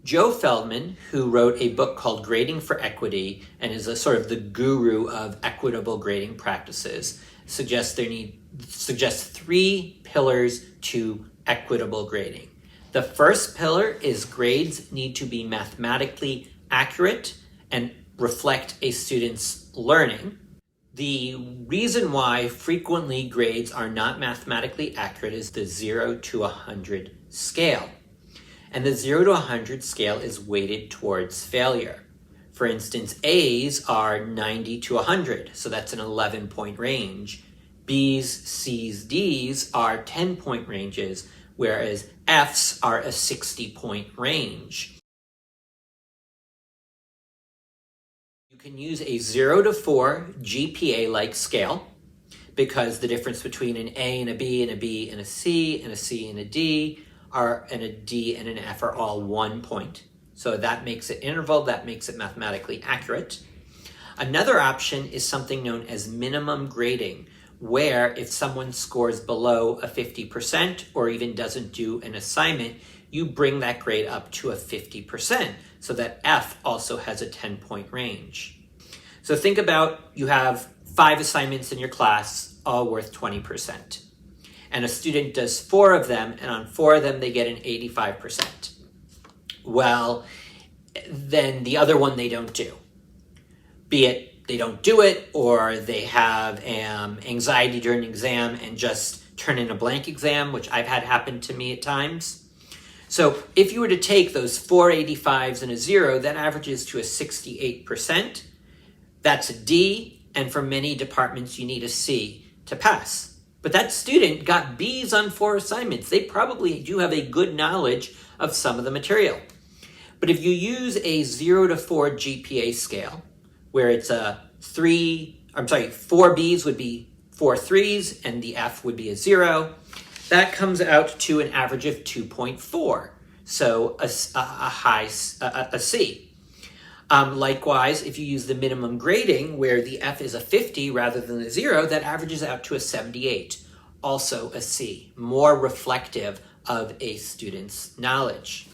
Joe Feldman, who wrote a book called Grading for Equity and is a sort of the guru of equitable grading practices, suggests three pillars to equitable grading. The first pillar is grades need to be mathematically accurate and reflect a student's learning. The reason why frequently grades are not mathematically accurate is the 0 to 100 scale. And the 0 to 100 scale is weighted towards failure. For instance, A's are 90 to 100, so that's an 11-point range. B's, C's, D's are 10-point ranges, whereas F's are a 60-point range. You can use a 0 to 4 GPA-like scale because the difference between an A and a B and a B and a C and a C and a D and a D and an F are all 1 point. So that makes it interval, that makes it mathematically accurate. Another option is something known as minimum grading, where if someone scores below a 50% or even doesn't do an assignment, you bring that grade up to a 50% so that F also has a 10-point range. So think about you have 5 assignments in your class, all worth 20%. And a student does 4 of them, and on 4 of them they get an 85%. Well, then the other one they don't do. Be it they don't do it, or they have anxiety during an exam and just turn in a blank exam, which I've had happen to me at times. So if you were to take those 4 85s and a 0, that averages to a 68%. That's a D, and for many departments you need a C to pass. But that student got B's on 4 assignments. They probably do have a good knowledge of some of the material. But if you use a 0 to 4 GPA scale, where it's 4 B's would be 4 3s and the F would be a 0, that comes out to an average of 2.4, so a C. Likewise, if you use the minimum grading, where the F is a 50 rather than a 0, that averages out to a 78, also a C, more reflective of a student's knowledge.